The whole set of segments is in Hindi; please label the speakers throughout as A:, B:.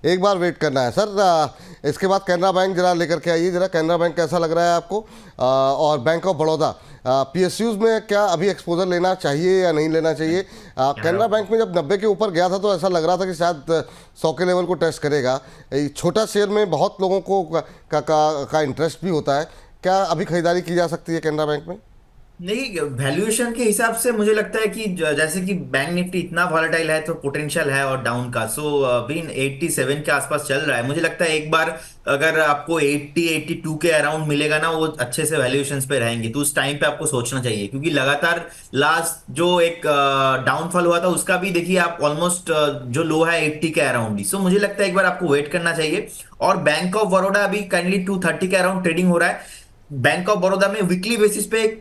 A: एक बार वेट करना है सर। इसके बाद कैनरा बैंक जरा लेकर के आइए, जरा कैनरा बैंक कैसा लग रहा है आपको, और बैंक ऑफ बड़ौदा पीएसयूज में क्या अभी एक्सपोजर लेना चाहिए या नहीं लेना चाहिए? कैनरा बैंक में जब 90 के ऊपर गया था तो ऐसा लग रहा था कि शायद 100 के लेवल को टेस्ट करेगा। छोटा शेयर में बहुत लोगों को का इंटरेस्ट भी होता है, क्या अभी खरीदारी की जा सकती है कैनरा बैंक में?
B: नहीं, वैल्यूएशन के हिसाब से मुझे लगता है कि जैसे कि बैंक निफ्टी इतना वॉलेटाइल है तो पोटेंशियल है और डाउन का। सो अभी 87 के आसपास चल रहा है। मुझे लगता है एक बार अगर आपको 82 के अराउंड मिलेगा ना, वो अच्छे से वैल्यूएशंस पे रहेंगे, तो उस टाइम पे आपको सोचना चाहिए, क्योंकि लगातार लास्ट जो एक डाउनफॉल हुआ था उसका भी देखिए आप, ऑलमोस्ट जो लो है 80 के अराउंड ही। सो मुझे लगता है एक बार आपको वेट करना चाहिए। और बैंक ऑफ बड़ौदा अभी काइंडली 230 के अराउंड ट्रेडिंग हो रहा है। बैंक ऑफ बड़ौदा में वीकली बेसिस पे एक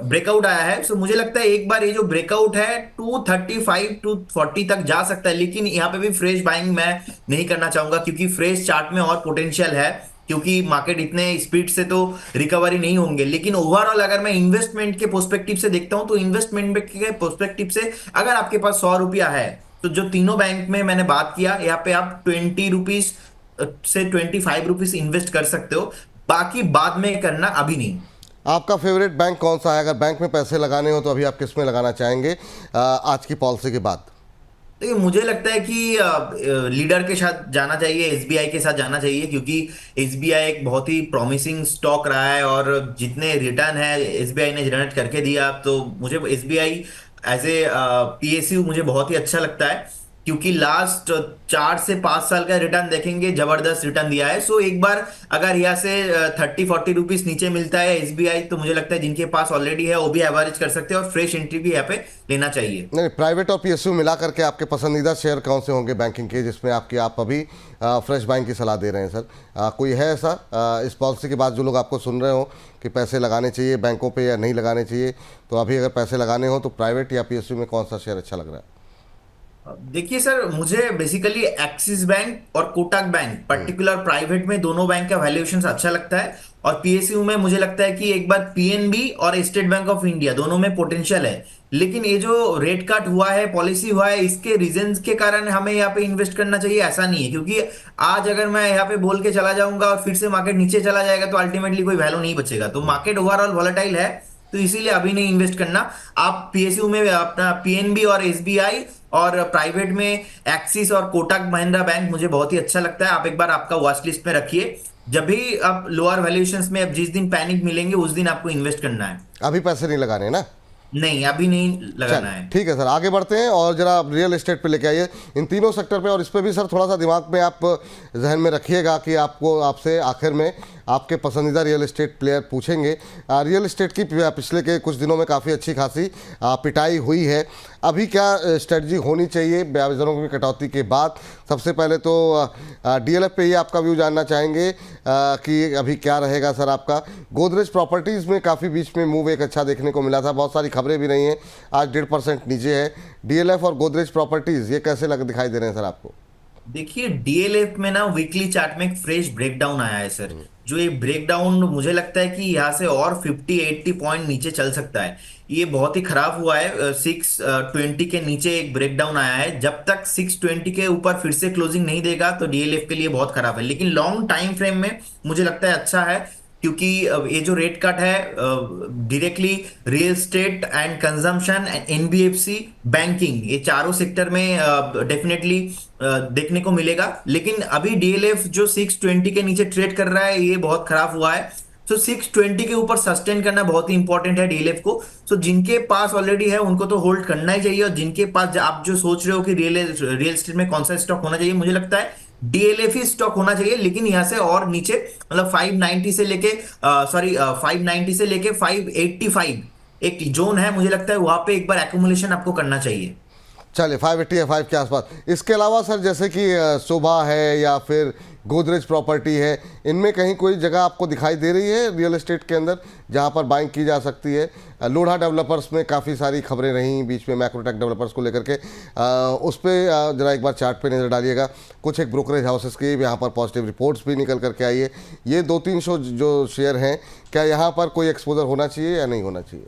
B: ब्रेकआउट आया है। सो मुझे लगता है एक बार ये जो ब्रेकआउट है 235 टू 40 तक जा सकता है, लेकिन यहाँ पे भी फ्रेश बाइंग मैं नहीं करना चाहूंगा, क्योंकि फ्रेश चार्ट में और पोटेंशियल है, क्योंकि मार्केट इतने स्पीड से तो रिकवरी नहीं होंगे। लेकिन ओवरऑल अगर मैं इन्वेस्टमेंट के पर्सपेक्टिव से देखता हूं, तो इन्वेस्टमेंट के पर्सपेक्टिव से अगर आपके पास 100 रुपया है, तो जो तीनों बैंक में मैंने बात किया, यहाँ पे आप 20 रुपीज से 25 रुपीज इन्वेस्ट कर सकते हो। बाकी बाद में करना, अभी नहीं।
A: आपका फेवरेट बैंक कौन सा है? अगर बैंक में पैसे लगाने हो तो अभी आप किस में लगाना चाहेंगे आज की पॉलिसी के बाद?
B: देखिए, मुझे लगता है कि लीडर के साथ जाना चाहिए, एसबीआई के साथ जाना चाहिए, क्योंकि एसबीआई एक बहुत ही प्रॉमिसिंग स्टॉक रहा है और जितने रिटर्न है एसबीआई ने जनरेट करके दिया, तो मुझे एसबीआई एज ए पीएसयू मुझे बहुत ही अच्छा लगता है, क्योंकि लास्ट 4 से 5 साल का रिटर्न देखेंगे, जबरदस्त रिटर्न दिया है। सो एक बार अगर यहाँ से 30-40 रुपीज नीचे मिलता है एसबीआई, तो मुझे लगता है जिनके पास ऑलरेडी है वो भी एवरेज कर सकते हैं और फ्रेश एंट्री भी यहाँ पे लेना चाहिए।
A: नहीं, प्राइवेट और पीएसयू मिला करके आपके पसंदीदा शेयर कौन से होंगे बैंकिंग के, जिसमें आप अभी फ्रेश बाइंग की सलाह दे रहे हैं सर? कोई है ऐसा इस पॉलिसी के बाद जो लोग आपको सुन रहे हो कि पैसे लगाने चाहिए बैंकों पे या नहीं लगाने चाहिए, तो अभी अगर पैसे लगाने हो तो प्राइवेट या पीएसयू में कौन सा शेयर अच्छा लग रहा है?
B: देखिए सर, मुझे बेसिकली एक्सिस बैंक और कोटक बैंक पर्टिकुलर प्राइवेट में, दोनों बैंक का वैल्यूएशन अच्छा लगता है। और पीएसयू में मुझे लगता है कि एक बार पीएनबी और स्टेट बैंक ऑफ इंडिया, दोनों में पोटेंशियल है। लेकिन ये जो रेट कट हुआ है, पॉलिसी हुआ है, इसके रीजंस के कारण हमें यहाँ पे इन्वेस्ट करना चाहिए ऐसा नहीं है, क्योंकि आज अगर मैं यहाँ पे बोल के चला जाऊंगा और फिर से मार्केट नीचे चला जाएगा, तो अल्टीमेटली कोई वैल्यू नहीं बचेगा। तो मार्केट ओवरऑल वॉलेटाइल है, तो इसीलिए अभी नहीं इन्वेस्ट करना। आप पीएसयू में अपना पीएनबी और एसबीआई, और प्राइवेट में एक्सिस और कोटक महिंद्रा बैंक मुझे बहुत ही अच्छा लगता है। आप एक बार आपका वॉच लिस्ट में रखिए, जब भी आप लोअर वैल्यूएशंस में, अब जिस दिन पैनिक मिलेंगे उस दिन आपको इन्वेस्ट करना है।
A: अभी पैसे नहीं लगाने ना?
B: नहीं, अभी नहीं लगाना
A: चलिए
B: है।
A: ठीक है सर, आगे बढ़ते हैं और जरा आप रियल एस्टेट पे लेके आइए, इन तीनों सेक्टर पे। और इस पे भी सर थोड़ा सा दिमाग में आप जहन में रखिएगा कि आपको आपसे आखिर में आपके पसंदीदा रियल एस्टेट प्लेयर पूछेंगे। रियल एस्टेट की पिछले के कुछ दिनों में काफ़ी अच्छी खासी पिटाई हुई है। अभी क्या स्ट्रेटजी होनी चाहिए ब्याज दरों की कटौती के बाद? सबसे पहले तो डीएलएफ पे ही आपका व्यू जानना चाहेंगे कि अभी क्या रहेगा सर आपका। गोदरेज प्रॉपर्टीज़ में काफ़ी बीच में मूव एक अच्छा देखने को मिला था, बहुत सारी खबरें भी रही हैं, आज 1.5% नीचे है। डीएलएफ और गोदरेज प्रॉपर्टीज़ ये कैसे दिखाई दे रहे हैं सर आपको?
B: देखिए, डीएलएफ में ना वीकली चार्ट में एक फ्रेश ब्रेकडाउन आया है सर। जो ये ब्रेकडाउन, मुझे लगता है कि यहाँ से और 50-80 पॉइंट नीचे चल सकता है। ये बहुत ही खराब हुआ है। 620 के नीचे एक ब्रेकडाउन आया है। जब तक 620 के ऊपर फिर से क्लोजिंग नहीं देगा, तो डीएलएफ के लिए बहुत खराब है। लेकिन लॉन्ग टाइम फ्रेम में मुझे लगता है अच्छा है, क्योंकि ये जो रेट कट है directly real estate and consumption, NBFC, banking, ये चारों सेक्टर में डेफिनेटली देखने को मिलेगा। लेकिन अभी डीएलएफ जो 620 के नीचे ट्रेड कर रहा है, ये बहुत खराब हुआ है। तो 620 के ऊपर सस्टेन करना बहुत ही इंपॉर्टेंट है डीएलएफ को। सो जिनके पास ऑलरेडी है उनको तो होल्ड करना ही चाहिए, और जिनके पास, आप जो सोच रहे हो कि रियल एस्टेट में कौन सा स्टॉक होना चाहिए, मुझे लगता है डीएलएफ ही स्टॉक होना चाहिए। लेकिन यहां से और नीचे, मतलब 590 से लेके 590 से लेके 585 एक जोन है, मुझे लगता है वहां पे एक बार एक्यूमुलेशन आपको करना चाहिए।
A: चलिए 585 के आसपास। इसके अलावा सर जैसे कि शोभा है या फिर गोदरेज प्रॉपर्टी है, इनमें कहीं कोई जगह आपको दिखाई दे रही है रियल एस्टेट के अंदर जहां पर बाइंग की जा सकती है? लोढ़ा डेवलपर्स में काफ़ी सारी खबरें रहीं बीच में मैक्रोटेक डेवलपर्स को लेकर के, उस पर ज़रा एक बार चार्ट पे नज़र डालिएगा। कुछ एक ब्रोकरेज हाउसेस की यहाँ पर पॉजिटिव रिपोर्ट्स भी निकल करके आई है। ये 2-3 जो शेयर हैं, क्या यहाँ पर कोई एक्सपोजर होना चाहिए या नहीं होना चाहिए?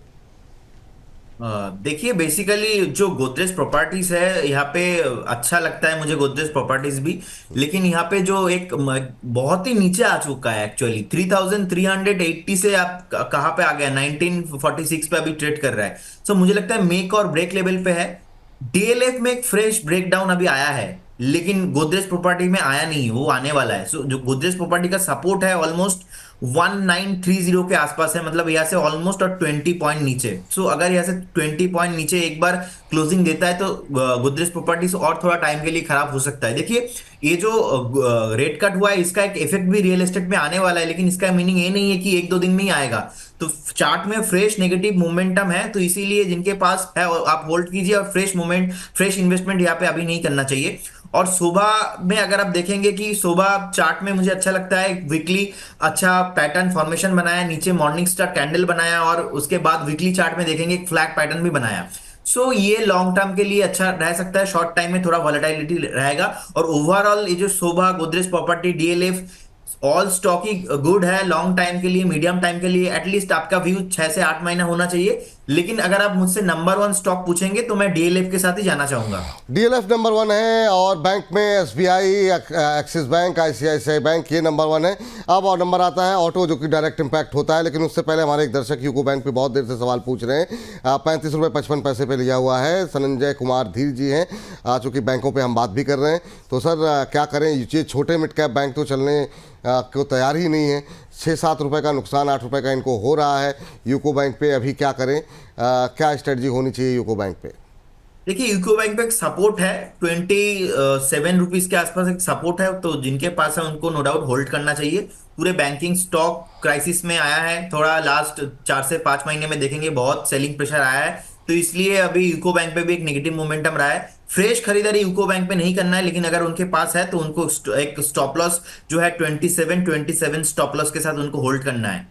B: देखिए बेसिकली जो गोदरेज प्रॉपर्टीज है यहाँ पे अच्छा लगता है मुझे गोदरेज प्रॉपर्टीज भी। लेकिन यहाँ पे जो एक बहुत ही नीचे आ चुका है एक्चुअली 3380 से आप कहाँ पे आ गया 1946 पे अभी ट्रेड कर रहा है। सो मुझे लगता है मेक और ब्रेक लेवल पे है। डीएलएफ में एक फ्रेश ब्रेकडाउन अभी आया है लेकिन गोदरेज प्रॉपर्टी में आया नहीं, वो आने वाला है। सो जो गोदरेज प्रॉपर्टी का सपोर्ट है ऑलमोस्ट 1930 के आसपास है, मतलब यहाँ से ऑलमोस्ट और 20 पॉइंट नीचे। सो अगर यहाँ से 20 पॉइंट नीचे एक बार क्लोजिंग देता है तो गोदरेज प्रॉपर्टीज और थोड़ा टाइम के लिए खराब हो सकता है। देखिए ये जो रेट कट हुआ है इसका एक इफेक्ट भी रियल एस्टेट में आने वाला है, लेकिन इसका मीनिंग ये नहीं है कि एक दो दिन में ही आएगा। तो चार्ट में फ्रेश नेगेटिव मोमेंटम है, तो इसीलिए जिनके पास है आप होल्ड कीजिए और फ्रेश इन्वेस्टमेंट यहाँ पे अभी नहीं करना चाहिए। और सुबह में अगर आप देखेंगे कि सुबह चार्ट में मुझे अच्छा लगता है वीकली अच्छा पैटर्न फॉर्मेशन बनाया, नीचे मॉर्निंग स्टार कैंडल बनाया और उसके बाद वीकली चार्ट में देखेंगे एक फ्लैग पैटर्न भी बनाया। सो ये लॉन्ग टर्म के लिए अच्छा रह सकता है, शॉर्ट टाइम में थोड़ा वॉलेटिलिटी रहेगा। और ओवरऑल ये जो Sobha Godrej property DLF all stock ही गुड है लॉन्ग टाइम के लिए, मीडियम टाइम के लिए एटलीस्ट आपका व्यू 6 से 8 महीना होना चाहिए। लेकिन अगर आप मुझसे नंबर 1 स्टॉक पूछेंगे तो मैं डीएलएफ के साथ ही जाना चाहूंगा।
A: डीएलएफ नंबर 1 है और बैंक में SBI, axis bank, ICICI bank ये नंबर 1 है। अब और नंबर आता है ऑटो जो कि डायरेक्ट इम्पैक्ट होता है। लेकिन उससे पहले हमारे एक दर्शक यूको बैंक पे बहुत देर से सवाल पूछ रहे हैं। 35 रुपये 55 पैसे पे लिया हुआ है। संजय कुमार धीर जी हैं, चूँकि बैंकों पे हम बात भी कर रहे हैं तो सर क्या करें, ये छोटे मिड कैप बैंक तो चलने को तैयार ही नहीं है। 6-7 रुपये का नुकसान 8 रुपये का इनको हो रहा है यूको बैंक पे। अभी क्या करें, क्या स्ट्रेटजी होनी चाहिए यूको बैंक पे?
B: देखिए यूको बैंक पे एक सपोर्ट है 27 रुपीज के आसपास एक सपोर्ट है, तो जिनके पास है उनको नो डाउट होल्ड करना चाहिए। पूरे बैंकिंग स्टॉक क्राइसिस में आया है, थोड़ा लास्ट 4 से 5 महीने में देखेंगे बहुत सेलिंग प्रेशर आया है, तो इसलिए अभी यूको बैंक पे भी एक नेगेटिव मोमेंटम रहा है। फ्रेश खरीदारी यूको बैंक पे नहीं करना है, लेकिन अगर उनके पास है तो उनको एक स्टॉप लॉस जो है 27 स्टॉप लॉस के साथ उनको होल्ड करना है।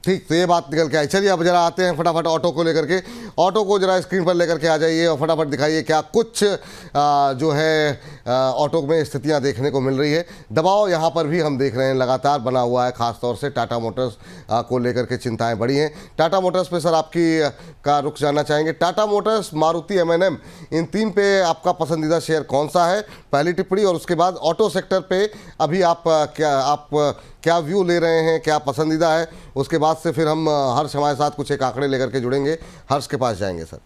A: ठीक, तो ये बात निकल के आई। चलिए अब जरा आते हैं फटाफट ऑटो को लेकर के। ऑटो को जरा स्क्रीन पर लेकर के आ जाइए और फटाफट दिखाइए क्या कुछ जो है ऑटो में स्थितियां देखने को मिल रही है। दबाव यहाँ पर भी हम देख रहे हैं लगातार बना हुआ है, खासतौर से टाटा मोटर्स को लेकर के चिंताएं बढ़ी हैं। टाटा मोटर्स पे सर आपकी का रुख जानना चाहेंगे। टाटा मोटर्स, मारुति, एमएनएम, इन तीन पे आपका पसंदीदा शेयर कौन सा है, पहली टिप्पणी। और उसके बाद ऑटो सेक्टर पे अभी आप क्या व्यू ले रहे हैं, क्या पसंदीदा है, उसके बाद से फिर हम हर्ष हमारे साथ कुछ एक आंकड़े लेकर के जुड़ेंगे, हर्ष के पास जाएंगे सर।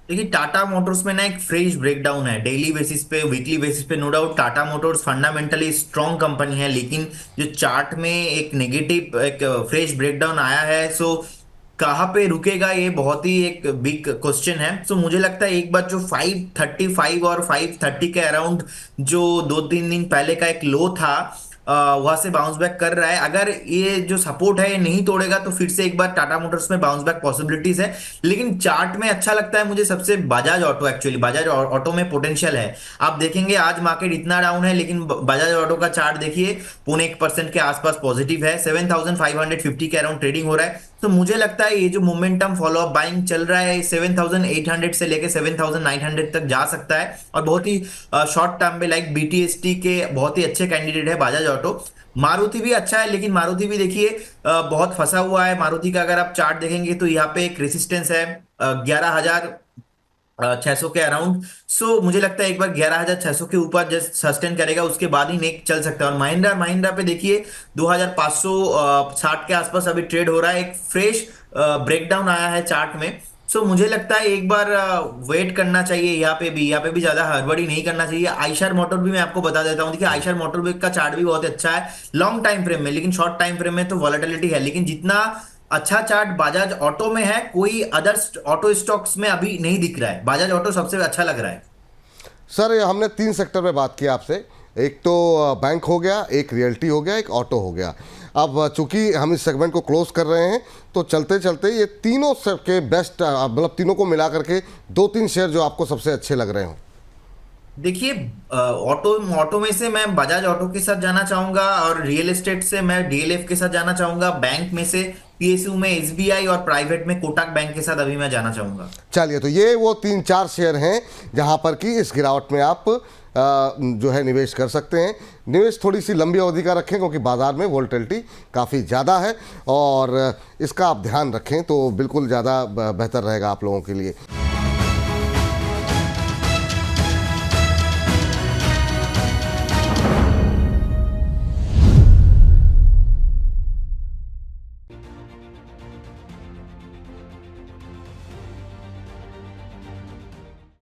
B: देखिए टाटा मोटर्स में ना एक फ्रेश ब्रेकडाउन है डेली बेसिस पे, वीकली बेसिस पे। No doubt Tata motors fundamentally strong company है, लेकिन जो चार्ट में एक नेगेटिव एक फ्रेश ब्रेकडाउन आया है, सो कहाँ पे रुकेगा ये बहुत ही एक बिग क्वेश्चन है। सो मुझे लगता है एक बार जो 535 और 530 के अराउंड जो 2-3 दिन पहले का एक लो था वहां से बाउंस बैक कर रहा है। अगर ये जो सपोर्ट है ये नहीं तोड़ेगा तो फिर से एक बार टाटा मोटर्स में बाउंस बैक पॉसिबिलिटीज है। लेकिन चार्ट में अच्छा लगता है मुझे सबसे Bajaj auto, actually Bajaj auto में पोटेंशियल है। आप देखेंगे आज मार्केट इतना डाउन है लेकिन बजाज ऑटो का चार्ट देखिए 0.25% के आसपास पॉजिटिव है, 7550 के अराउंड ट्रेडिंग हो रहा है। तो मुझे लगता है ये जो मोमेंटम फॉलो अप बाइंग चल रहा है 7800 से लेके 7900 तक जा सकता है, और बहुत ही शॉर्ट टर्म में लाइक बीटीएसटी के बहुत ही अच्छे कैंडिडेट है बजाज ऑटो। मारुति भी अच्छा है, लेकिन मारुति भी देखिए बहुत फंसा हुआ है। मारुति का अगर आप चार्ट देखेंगे तो यहाँ पे एक रेसिस्टेंस है 11,600 के अराउंड। सो मुझे लगता है एक बार 11,600 के ऊपर जस्ट सस्टेन करेगा उसके बाद ही नेक चल सकता है। और महिंद्रा पे देखिए 2,560 के आसपास अभी ट्रेड हो रहा है, एक फ्रेश ब्रेकडाउन आया है चार्ट में। सो मुझे लगता है एक बार वेट करना चाहिए। यहाँ पे भी ज्यादा हड़बड़ी नहीं करना चाहिए। आइशर मोटर भी मैं आपको बता देता हूँ, देखिए आइशर मोटर का चार्ट भी बहुत अच्छा है लॉन्ग टाइम फ्रेम में, लेकिन शॉर्ट टाइम फ्रेम में तो वॉलेटिलिटी है। लेकिन जितना अच्छा चार्ट बजाज ऑटो में है कोई अदर ऑटो स्टॉक्स में अभी नहीं दिख रहा है, बजाज ऑटो सबसे अच्छा लग रहा है।
A: सर हमने 3 सेक्टर में बात की आपसे, एक तो बैंक हो गया, एक रियल्टी हो गया, एक ऑटो हो गया। अब चूंकि हम इस सेगमेंट को क्लोज कर रहे हैं तो चलते चलते ये तीनों के बेस्ट, मतलब तीनों को मिला करके 2-3 शेयर जो आपको सबसे अच्छे लग रहे हो।
B: देखिए ऑटो में से मैं बजाज ऑटो के साथ जाना चाहूंगा, और रियल एस्टेट से मैं डीएलएफ के साथ जाना चाहूंगा। बैंक में से पीएसयू में एसबीआई, और प्राइवेट में कोटक बैंक के साथ अभी मैं जाना चाहूंगा।
A: चलिए, तो ये वो 3-4 शेयर हैं जहां पर कि इस गिरावट में आप जो है निवेश कर सकते हैं। निवेश थोड़ी सी लंबी अवधि का रखें, क्योंकि बाजार में वोलेटिलिटी काफ़ी ज़्यादा है और इसका आप ध्यान रखें तो बिल्कुल ज़्यादा बेहतर रहेगा आप लोगों के लिए।